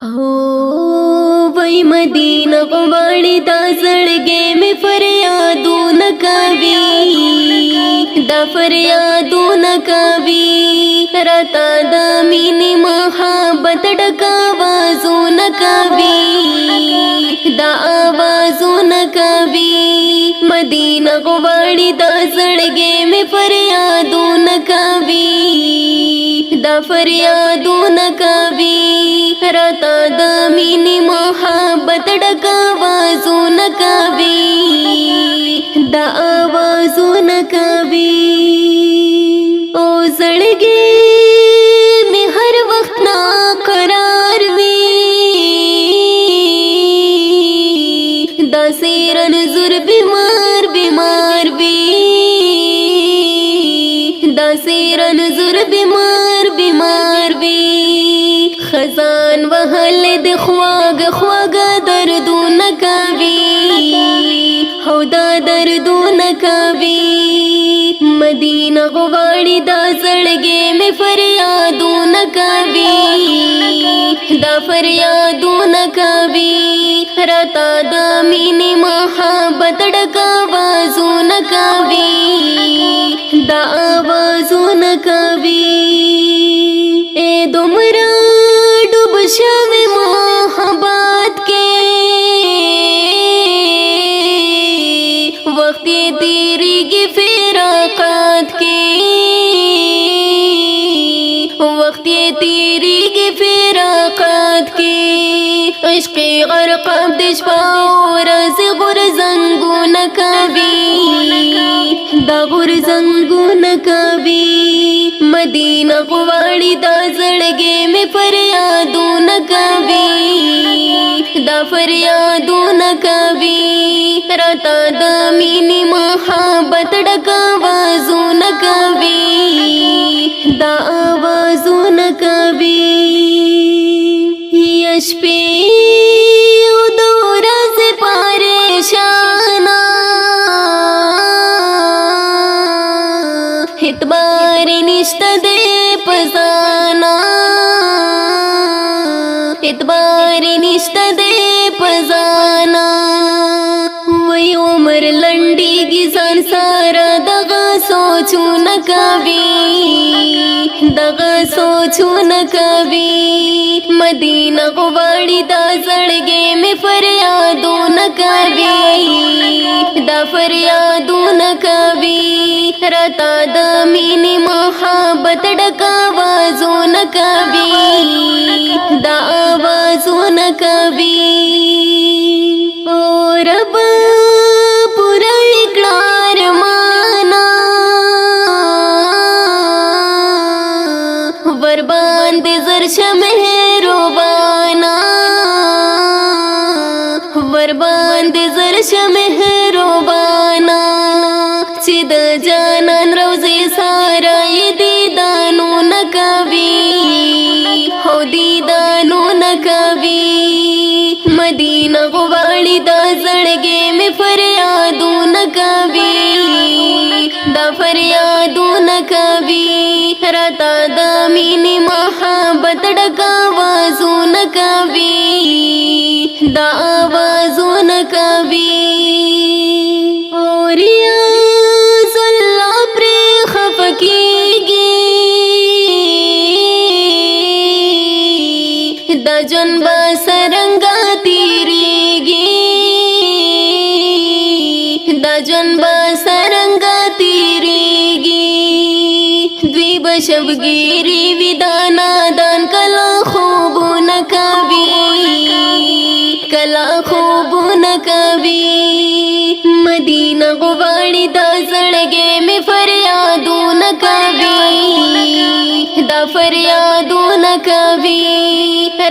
हो वही मदीना वाली दा जड़गे में फरियादू न कभी दा फरियादू न कभी रता दमीनी महाबत डकावाजू न कभी दा आवाजू न कभी मदीना वाली दा जड़गे में फरियादू न कभी दा फरियादू न कभी रता दमीनी मोहब्बत डकावाजू न कभी दा आवाजू न कभी ओ जड़गे में हर वक्त ना करार दा सीरन जुर बीमार बीमार भी दा सीरन जुर बीमार बीमार भी खजान वहल दे ख्वाग ख्वाग दर्दू न कभी हौदा दर्दू न कभी मदीना वाली दा जड़गे में फरियादू न कभी दा फरियादू न कभी रता दमीनी महाबत डकावाजू न कभी दा आवाजू न कभी ए दुमरा शब मोहब्बत के वक्त तेरी की फिराकत के वक्त तेरी की फिराकत के इश्क़ गर्क़ दिश पाओ से गुर जंगू न कभी दा गुर जंगू न कभी मदीना वाली दा जड़गे में फरियादू न कभी दा फरियादू न कभी रता दमीनी महाबत डकावाजू न कभी दा आवाजू न कभी यश पे उदौरा से परेशाना हितबारी निश्ता दे पजाना इतबारी निश्ता दे पजाना वही उम्र लंडी की सान सारा दगा सोचू न कभी दगा सोचू न कभी मदीना वाली दा जड़गे में फरियादू न कभी दा फरियादू न कभी रता दमीनी महाबत डकावाजू न कभी दा आवाजू न कभी ओ रब पूरा इकरार माना बरबान दे जरश मेहरबाना बरबान दे जरश मेहरबाना चिद जानन रोज़े सारा ये दीदानू न कभी हो दीदानू न कभी मदीना वाली दा जड़गे में फरियादू न कभी दा फरियादू न कभी रता दमीनी महाबत डकावाजू न कभी दा आवाजू न कभी दा जनबा सरंगा तीरेगी दा जनबा सरंगा तीरेगी द्वीब शबगिरी विदाना दान कला खूब न कभी कला खूब न कभी मदीना वाली दा जड़गे में फरियादू न कभी दा फरियादू न कभी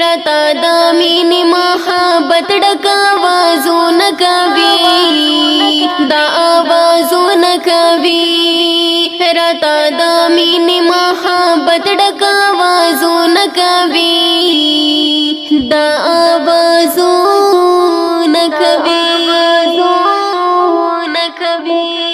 रता दमीनी महाबत डकावाजू न कभी दा आवाजू न कभी रता दमीनी महाबत डकावाजू न कभी दा आवाजू न कभी।